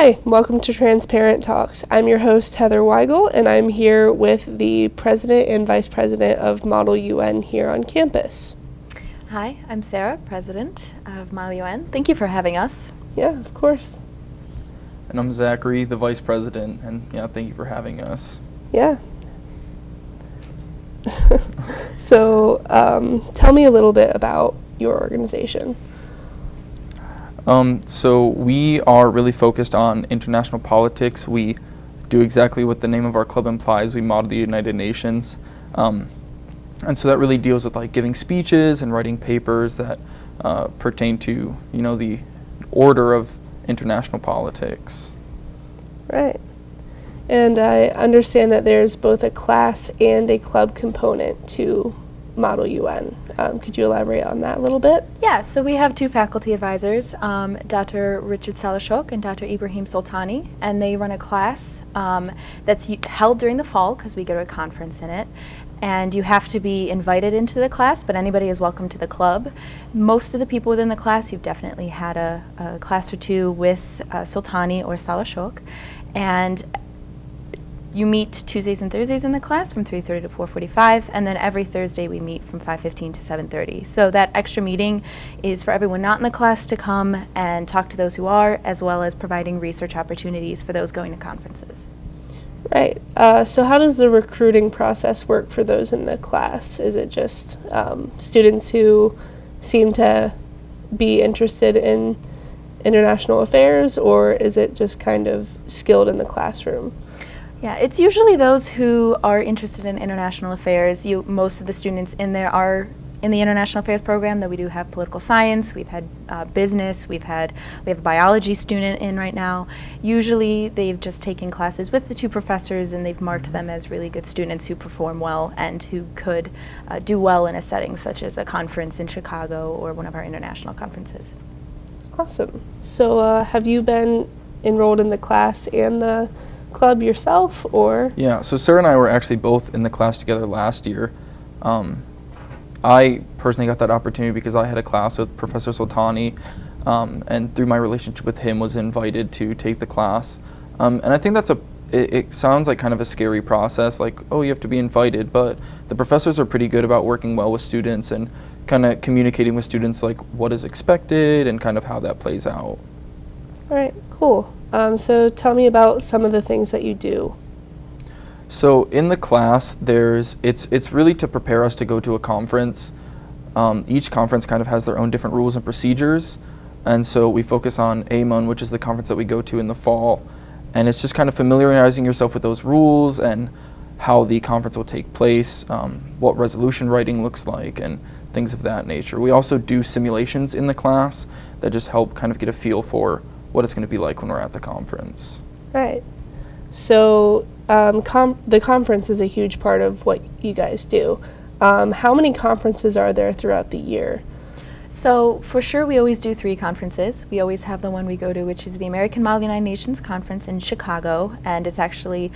Hi, welcome to Transparent Talks. I'm your host, Heather Weigel, and I'm here with the President and Vice President of Model UN here on campus. Hi, I'm Sarah, President of Model UN. Thank you for having us. Yeah, of course. And I'm Zachary, the Vice President, and thank you for having us. Yeah. So, tell me a little bit about your organization. So we are really focused on international politics. We do exactly what the name of our club implies. We model the United Nations. And so that really deals with like giving speeches and writing papers that pertain to, the order of international politics. Right. And I understand that there's both a class and a club component to Model UN. Could you elaborate on that a little bit? Yeah, so we have two faculty advisors, Dr. Richard Salashok and Dr. Ibrahim Soltani, and they run a class that's held during the fall because we go to a conference in it. And you have to be invited into the class, but anybody is welcome to the club. Most of the people within the class, you've definitely had a class or two with Soltani or Salashok. And you meet Tuesdays and Thursdays in the class from 3:30 to 4:45, and then every Thursday we meet from 5:15 to 7:30. So that extra meeting is for everyone not in the class to come and talk to those who are, as well as providing research opportunities for those going to conferences. Right. So how does the recruiting process work for those in the class? Is it just students who seem to be interested in international affairs, or is it just kind of skilled in the classroom? Yeah, it's usually those who are interested in international affairs. Most of the students in there are in the international affairs program, though we do have political science, we've had business, we have a biology student in right now. Usually they've just taken classes with the two professors and they've marked them as really good students who perform well and who could do well in a setting such as a conference in Chicago or one of our international conferences. Awesome. So have you been enrolled in the class and the club yourself, or? Yeah, so Sarah and I were actually both in the class together last year. I personally got that opportunity because I had a class with Professor Soltani, and through my relationship with him was invited to take the class. And I think it sounds like kind of a scary process, like, oh, you have to be invited, but the professors are pretty good about working well with students and kind of communicating with students like what is expected and kind of how that plays out. All right, cool. So tell me about some of the things that you do. So in the class, it's really to prepare us to go to a conference. Each conference kind of has their own different rules and procedures, and so we focus on AMON, which is the conference that we go to in the fall, and it's just kind of familiarizing yourself with those rules and how the conference will take place, what resolution writing looks like, and things of that nature. We also do simulations in the class that just help kind of get a feel for what it's going to be like when we're at the conference. Right. So the conference is a huge part of what you guys do. How many conferences are there throughout the year? So for sure we always do 3 conferences. We always have the one we go to, which is the American Model United Nations Conference in Chicago, and it's actually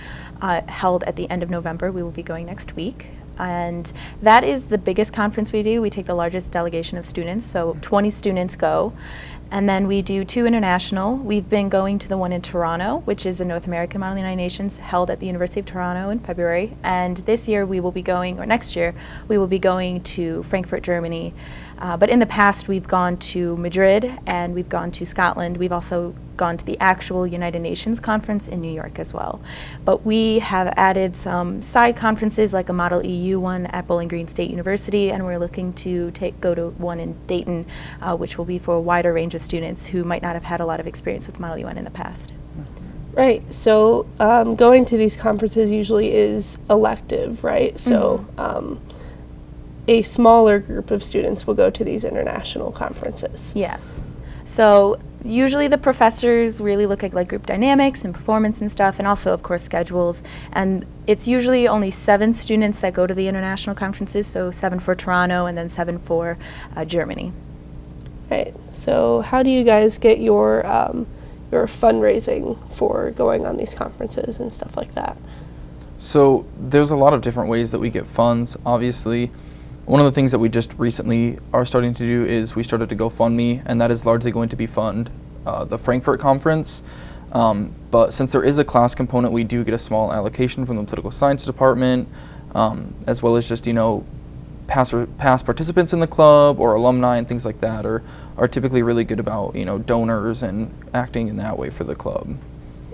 held at the end of November. We will be going next week. And that is the biggest conference we do. We take the largest delegation of students, so 20 students go. And then we do 2 international. We've been going to the one in Toronto, which is a North American Model United Nations held at the University of Toronto in February. And this year we will be going, or next year, we will be going to Frankfurt, Germany. But in the past we've gone to Madrid and we've gone to Scotland. We've also gone to the actual United Nations conference in New York as well. But we have added some side conferences like a Model EU one at Bowling Green State University, and we're looking to go to one in Dayton, which will be for a wider range of students who might not have had a lot of experience with Model UN in the past. Right, so going to these conferences usually is elective, right? So a smaller group of students will go to these international conferences. Yes. So Usually the professors really look at like group dynamics and performance and stuff, and also of course schedules. And it's usually only 7 students that go to the international conferences, so 7 for Toronto and then 7 for Germany. Right. So how do you guys get your fundraising for going on these conferences and stuff like that? So there's a lot of different ways that we get funds. Obviously, one of the things that we just recently are starting to do is we started to GoFundMe, and that is largely going to be fund the Frankfurt conference. But since there is a class component, we do get a small allocation from the political science department, as well as just, past participants in the club or alumni and things like that are typically really good about, donors and acting in that way for the club.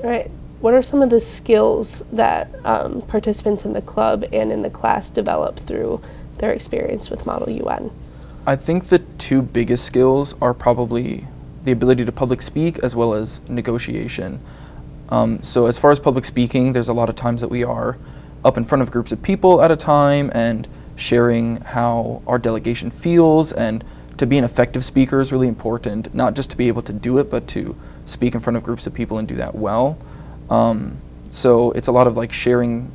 Right. What are some of the skills that participants in the club and in the class develop through their experience with Model UN? I think the 2 biggest skills are probably the ability to public speak as well as negotiation. So as far as public speaking, there's a lot of times that we are up in front of groups of people at a time and sharing how our delegation feels, and to be an effective speaker is really important, not just to be able to do it, but to speak in front of groups of people and do that well. So it's a lot of like sharing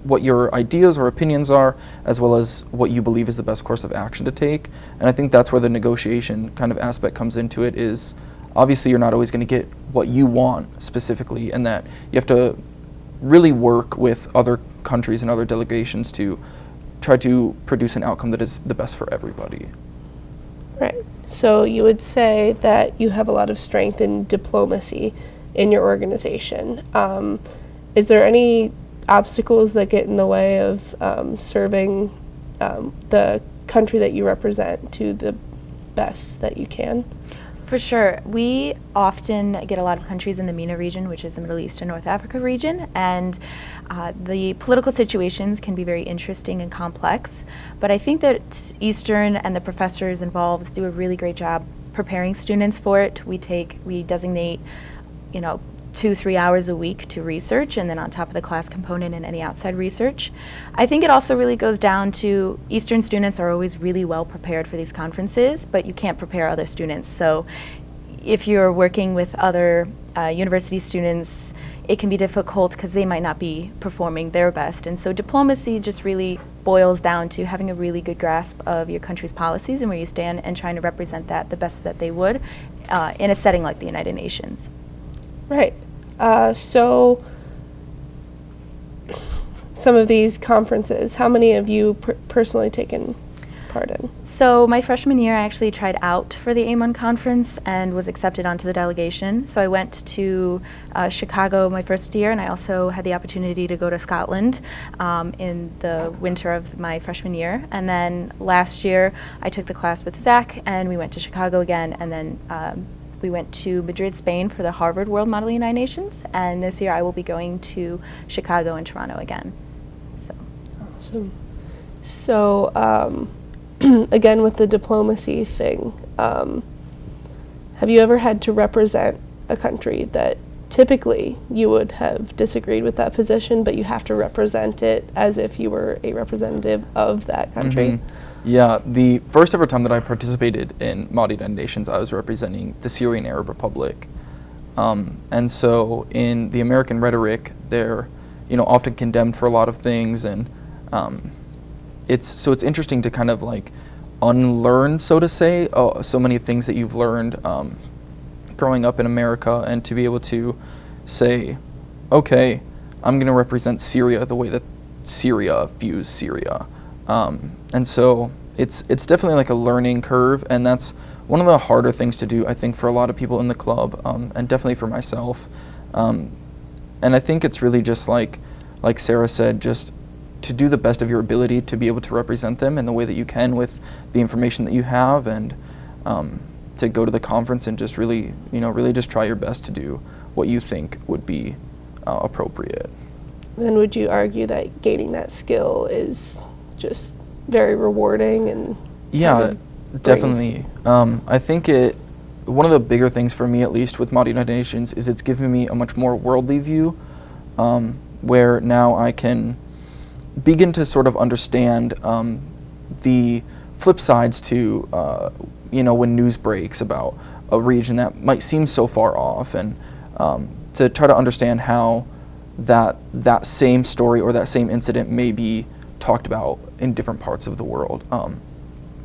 what your ideas or opinions are, as well as what you believe is the best course of action to take. And I think that's where the negotiation kind of aspect comes into it. Is obviously you're not always going to get what you want specifically, and that you have to really work with other countries and other delegations to try to produce an outcome that is the best for everybody. Right. So you would say that you have a lot of strength in diplomacy in your organization. Is there any obstacles that get in the way of serving the country that you represent to the best that you can? For sure. We often get a lot of countries in the MENA region, which is the Middle East and North Africa region, and the political situations can be very interesting and complex. But I think that Eastern and the professors involved do a really great job preparing students for it. We designate 2-3 hours a week to research, and then on top of the class component and any outside research. I think it also really goes down to Eastern students are always really well prepared for these conferences, but you can't prepare other students. So if you're working with other university students, it can be difficult because they might not be performing their best. And so diplomacy just really boils down to having a really good grasp of your country's policies and where you stand, and trying to represent that the best that they would in a setting like the United Nations. Right. So some of these conferences, how many have you personally taken part in? So my freshman year, I actually tried out for the AIM-1 conference and was accepted onto the delegation. So I went to Chicago my first year, and I also had the opportunity to go to Scotland in the winter of my freshman year. And then last year, I took the class with Zach, and we went to Chicago again, and then we went to Madrid, Spain for the Harvard World Model United Nations, and this year I will be going to Chicago and Toronto again. So. Awesome. So, again, with the diplomacy thing, have you ever had to represent a country that typically you would have disagreed with that position, but you have to represent it as if you were a representative of that country? Mm-hmm. Yeah, the first ever time that I participated in Model United Nations, I was representing the Syrian Arab Republic. And so in the American rhetoric, they're often condemned for a lot of things, and it's interesting to kind of like unlearn, so to say, so many things that you've learned growing up in America, and to be able to say, okay, I'm going to represent Syria the way that Syria views Syria. And so it's definitely like a learning curve, and that's one of the harder things to do, I think, for a lot of people in the club, and definitely for myself. And I think it's really just like Sarah said, just to do the best of your ability to be able to represent them in the way that you can with the information that you have, and to go to the conference and just really just try your best to do what you think would be appropriate. Then would you argue that gaining that skill is just very rewarding? And yeah, definitely. I think one of the bigger things for me, at least with Model United Nations, is it's given me a much more worldly view, where now I can begin to sort of understand the flip sides to when news breaks about, a region that might seem so far off, and to try to understand how that same story or that same incident may be talked about in different parts of the world.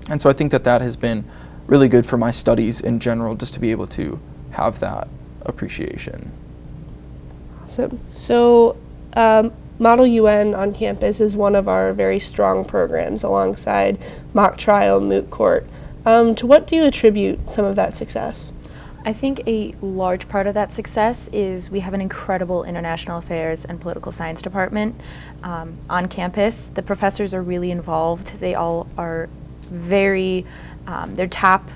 And so I think that has been really good for my studies in general, just to be able to have that appreciation. Awesome. So Model UN on campus is one of our very strong programs alongside mock trial, moot court. To what do you attribute some of that success? I think a large part of that success is we have an incredible international affairs and political science department on campus. The professors are really involved. They all are they're top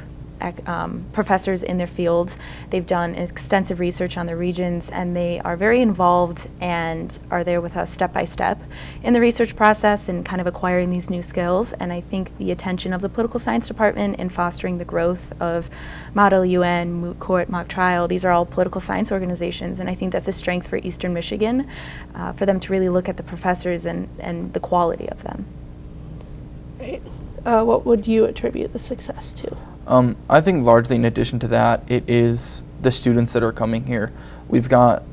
professors in their fields. They've done extensive research on the regions, and they are very involved and are there with us step by step in the research process and kind of acquiring these new skills. And I think the attention of the political science department in fostering the growth of Model UN, Moot Court, Mock Trial, these are all political science organizations, and I think that's a strength for Eastern Michigan, for them to really look at the professors and the quality of them. Right. What would you attribute the success to? I think largely in addition to that, it is the students that are coming here. We've got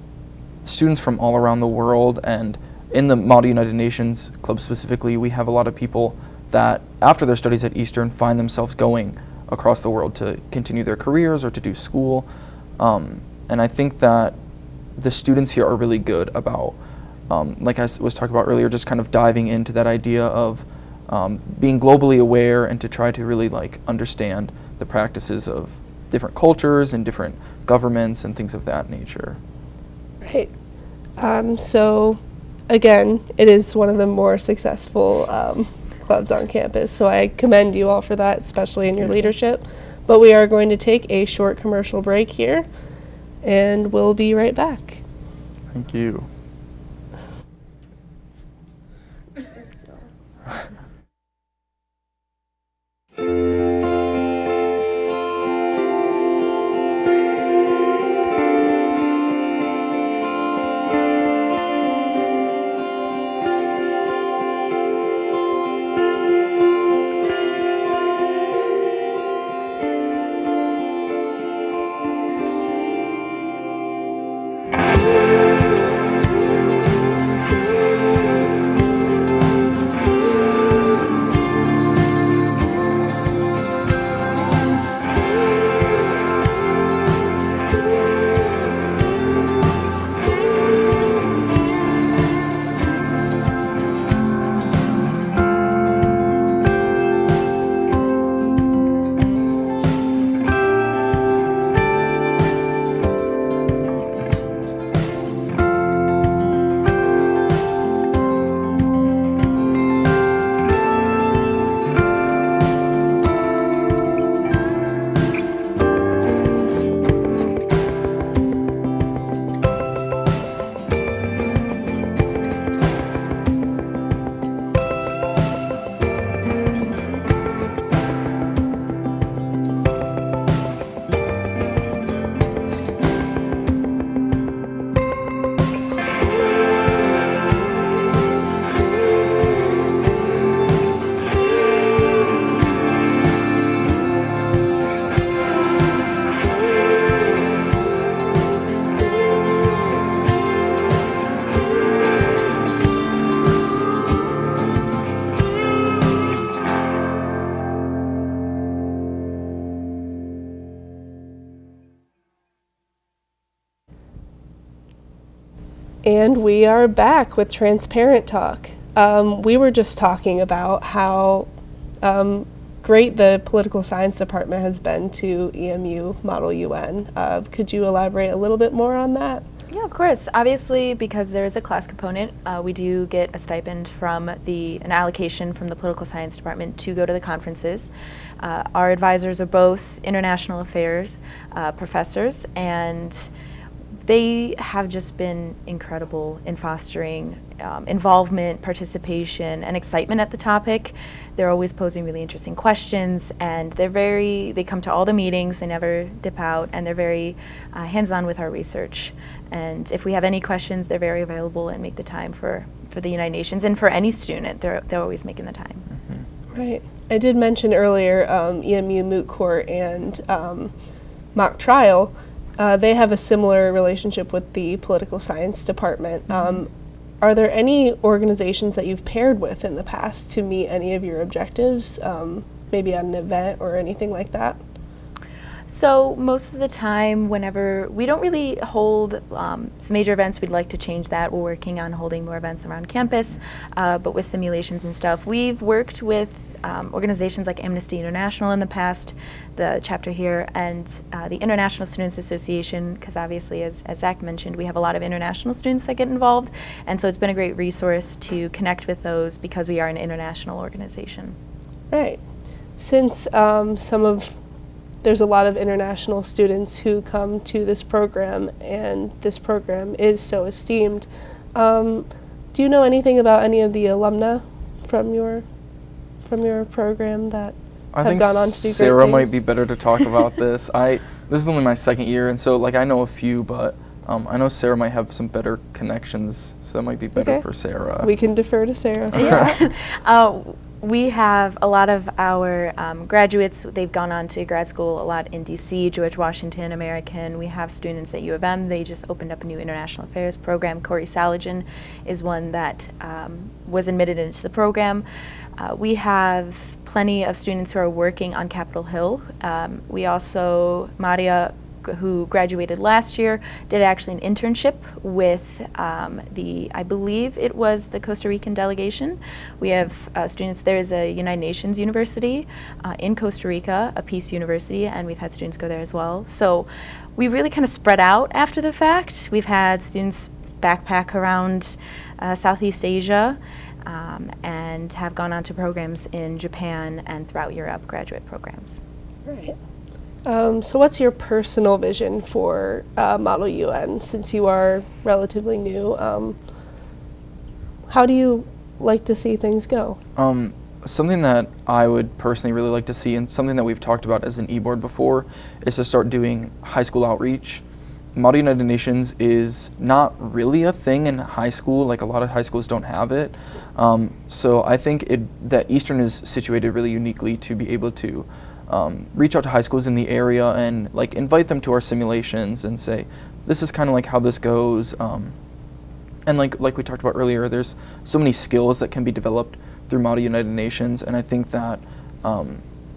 students from all around the world, and in the Model United Nations Club specifically, we have a lot of people that after their studies at Eastern find themselves going across the world to continue their careers or to do school. And I think that the students here are really good about, like I was talking about earlier, just kind of diving into that idea of being globally aware and to try to really understand the practices of different cultures and different governments and things of that nature. Right. So again, it is one of the more successful clubs on campus, so I commend you all for that, especially in your leadership. But we are going to take a short commercial break here, and we'll be right back. Thank you. And we are back with Transparent Talk. We were just talking about how great the political science department has been to EMU Model UN. Could you elaborate a little bit more on that? Yeah, of course. Obviously, because there is a class component, we do get a stipend from an allocation from the political science department to go to the conferences. Our advisors are both international affairs professors, and they have just been incredible in fostering involvement, participation, and excitement at the topic. They're always posing really interesting questions, and they come to all the meetings, they never dip out, and they're very hands-on with our research. And if we have any questions, they're very available and make the time for the United Nations, and for any student, they're always making the time. Mm-hmm. Right. I did mention earlier EMU Moot Court and mock trial, they have a similar relationship with the political science department. Are there any organizations that you've paired with in the past to meet any of your objectives, maybe at an event or anything like that? So most of the time, whenever we don't really hold some major events, we'd like to change that. We're working on holding more events around campus, but with simulations and stuff. We've worked with organizations like Amnesty International in the past, the chapter here, and the International Students Association, because obviously, as Zach mentioned, we have a lot of international students that get involved, and so it's been a great resource to connect with those because we are an international organization. Right. Since there's a lot of international students who come to this program, and this program is so esteemed. Do you know anything about any of the alumna from your program that have gone on to do great things? Sarah might be better to talk about this. This is only my second year, and so like I know a few, but I know Sarah might have some better connections, so that might be better for Sarah. We can defer to Sarah. Yeah. We have a lot of our graduates, they've gone on to grad school a lot in DC, George Washington, American. We have students at U of M. They just opened up a new international affairs program. Corey Salagen is one that was admitted into the program. We have plenty of students who are working on Capitol Hill. We also, Maria, who graduated last year, did actually an internship with I believe it was the Costa Rican delegation. We have students, there is a United Nations university in Costa Rica, a peace university, and we've had students go there as well. So we really kind of spread out after the fact. We've had students backpack around Southeast Asia and have gone on to programs in Japan and throughout Europe, graduate programs. Right. So what's your personal vision for Model UN, since you are relatively new? How do you like to see things go? Something that I would personally really like to see, and something that we've talked about as an e-board before, is to start doing high school outreach. Model United Nations is not really a thing in high school, like a lot of high schools don't have it. So I think that Eastern is situated really uniquely to be able to reach out to high schools in the area and like invite them to our simulations and say, this is kind of like how this goes. And like we talked about earlier, there's so many skills that can be developed through Model United Nations, and I think that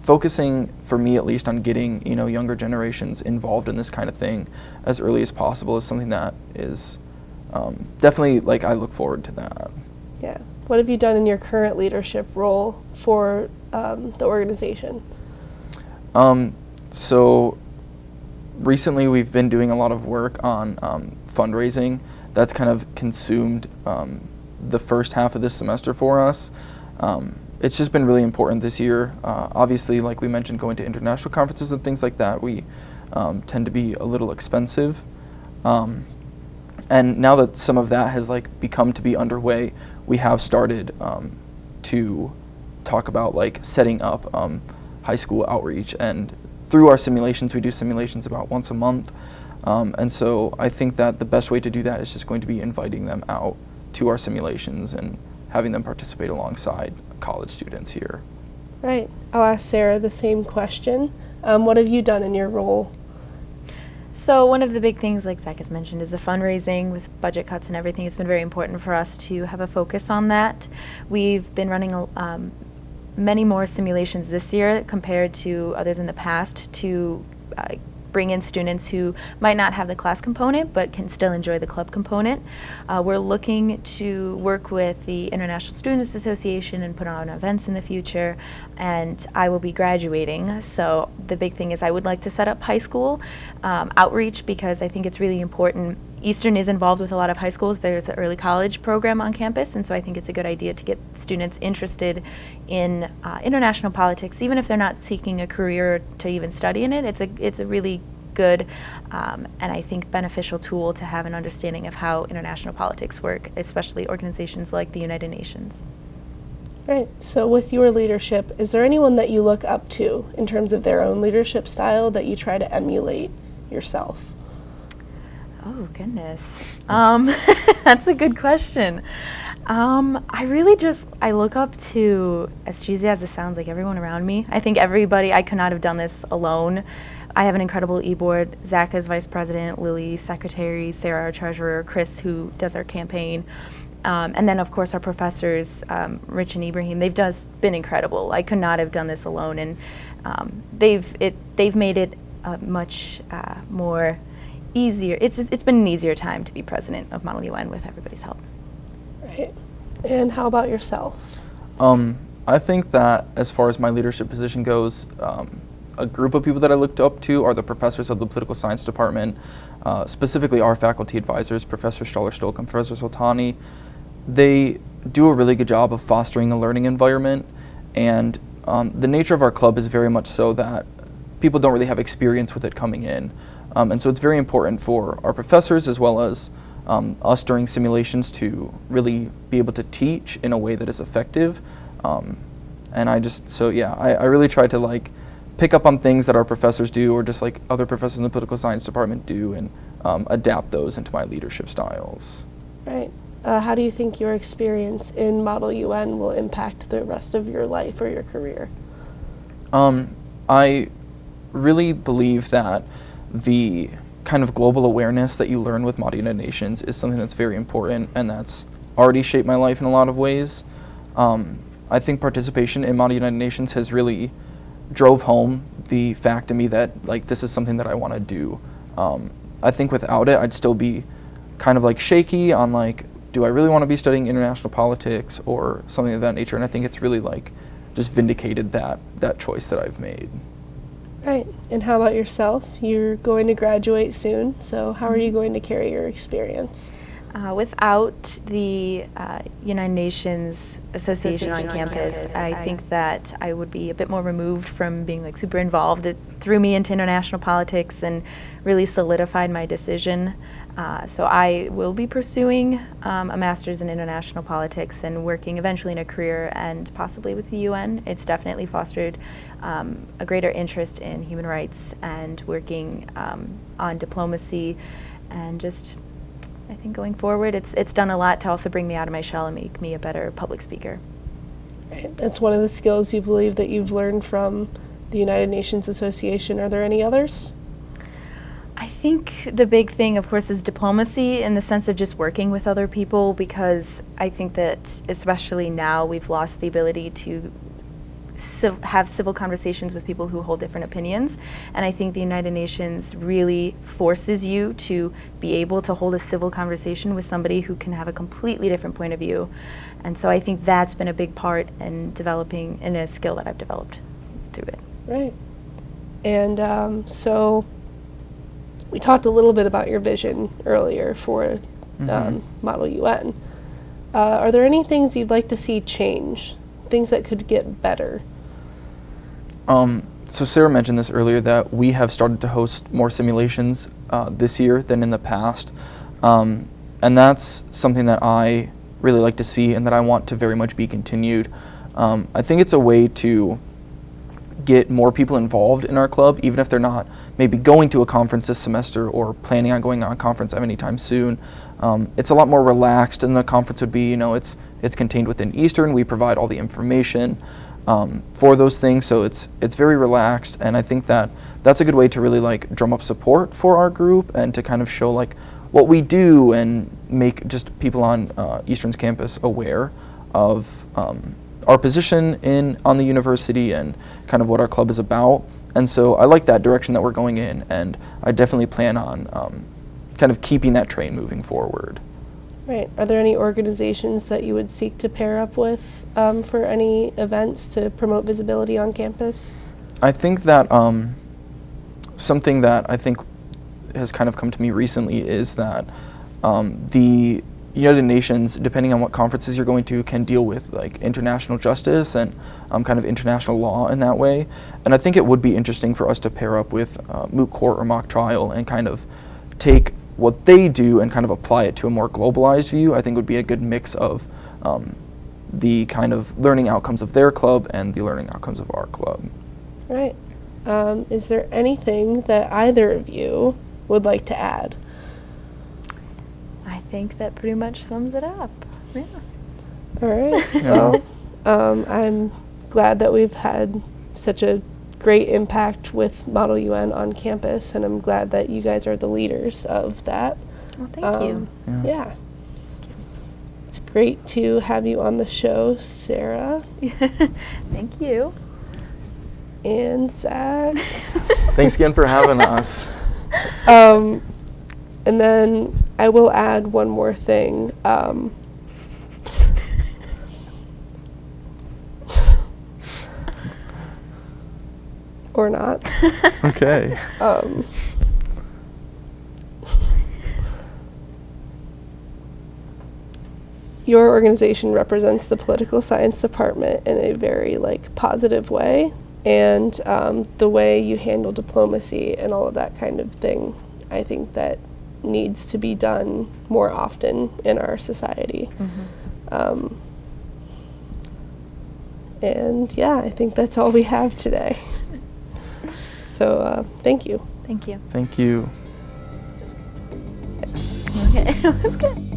focusing, for me at least, on getting younger generations involved in this kind of thing as early as possible is something that is definitely, like, I look forward to that. Yeah. What have you done in your current leadership role for the organization? So recently we've been doing a lot of work on fundraising. That's kind of consumed the first half of this semester for us. It's just been really important this year. Obviously, like we mentioned, going to international conferences and things like that, we tend to be a little expensive. And now that some of that has become to be underway, we have started to talk about setting up high school outreach, and through our simulations, we do simulations about once a month. And so I think that the best way to do that is just going to be inviting them out to our simulations and having them participate alongside college students here. Right. I'll ask Sarah the same question. What have you done in your role? So one of the big things, like Zach has mentioned, is the fundraising. With budget cuts and everything. It's been very important for us to have a focus on that. We've been running many more simulations this year compared to others in the past to bring in students who might not have the class component but can still enjoy the club component. We're looking to work with the International Students Association and put on events in the future, and I will be graduating, so the big thing is I would like to set up high school outreach, because I think it's really important. Eastern is involved with a lot of high schools. There's an early college program on campus, and so I think it's a good idea to get students interested in international politics, even if they're not seeking a career to even study in it. It's a really good and I think beneficial tool to have an understanding of how international politics work, especially organizations like the United Nations. Right. So with your leadership, is there anyone that you look up to in terms of their own leadership style that you try to emulate yourself? Oh, goodness. That's a good question. I look up to, as cheesy as it sounds, like everyone around me. I think everybody, I could not have done this alone. I have an incredible e-board. Zach is vice president, Lily secretary, Sarah our treasurer, Chris who does our campaign. And then, of course, our professors, Rich and Ibrahim, they've just been incredible. I could not have done this alone, and they've made it much more easier. It's been an easier time to be president of Model UN with everybody's help. Right. And how about yourself? I think that as far as my leadership position goes, a group of people that I looked up to are the professors of the political science department, specifically our faculty advisors, Professor Stoller-Stolk and Professor Sultani. They do a really good job of fostering a learning environment, and the nature of our club is very much so that people don't really have experience with it coming in. And so it's very important for our professors as well as us during simulations to really be able to teach in a way that is effective. And I really try to like pick up on things that our professors do or just like other professors in the political science department do and adapt those into my leadership styles. Right. How do you think your experience in Model UN will impact the rest of your life or your career? I really believe that the kind of global awareness that you learn with Model United Nations is something that's very important and that's already shaped my life in a lot of ways. I think participation in Model United Nations has really drove home the fact to me that like this is something that I want to do. I think without it, I'd still be kind of like shaky on like, do I really want to be studying international politics or something of that nature? And I think it's really like just vindicated that choice that I've made. Right. And how about yourself? You're going to graduate soon, so how are you going to carry your experience? Without the United Nations Association on campus, I think that I would be a bit more removed from being like super involved. It threw me into international politics and really solidified my decision. So I will be pursuing a master's in international politics and working eventually in a career and possibly with the UN. It's definitely fostered a greater interest in human rights and working on diplomacy and just I think going forward, it's done a lot to also bring me out of my shell and make me a better public speaker. Right. That's one of the skills you believe that you've learned from the United Nations Association. Are there any others? I think the big thing, of course, is diplomacy in the sense of just working with other people, because I think that especially now we've lost the ability to have civil conversations with people who hold different opinions, and I think the United Nations really forces you to be able to hold a civil conversation with somebody who can have a completely different point of view, and so I think that's been a big part in developing, and a skill that I've developed through it. Right. And so we talked a little bit about your vision earlier for Model UN. Are there any things you'd like to see change, things that could get better? So Sarah mentioned this earlier that we have started to host more simulations this year than in the past, and that's something that I really like to see and that I want to very much be continued. I think it's a way to get more people involved in our club, even if they're not maybe going to a conference this semester or planning on going on a conference anytime soon. It's a lot more relaxed than the conference would be. You know, it's contained within Eastern. We provide all the information for those things, so it's very relaxed, and I think that that's a good way to really like drum up support for our group and to kind of show like what we do and make just people on Eastern's campus aware of our position on the university and kind of what our club is about. And so I like that direction that we're going in, and I definitely plan on kind of keeping that train moving forward. Right. Are there any organizations that you would seek to pair up with for any events to promote visibility on campus? I think that something that I think has kind of come to me recently is that the United Nations, depending on what conferences you're going to, can deal with like international justice and kind of international law in that way. And I think it would be interesting for us to pair up with moot court or mock trial and kind of take what they do and kind of apply it to a more globalized view. I think would be a good mix of the kind of learning outcomes of their club and the learning outcomes of our club. Right. Is there anything that either of you would like to add? I think that pretty much sums it up. Yeah. All right. Well, I'm glad that we've had such a great impact with Model UN on campus, and I'm glad that you guys are the leaders of that. Well, thank you. Yeah. It's great to have you on the show, Sarah. Thank you. And Zach. Thanks again for having us. And then I will add one more thing. Or not. Okay. Your organization represents the political science department in a very positive way, and the way you handle diplomacy and all of that kind of thing, I think that needs to be done more often in our society. And yeah, I think that's all we have today. So thank you. Thank you. Thank you. Okay, that was good.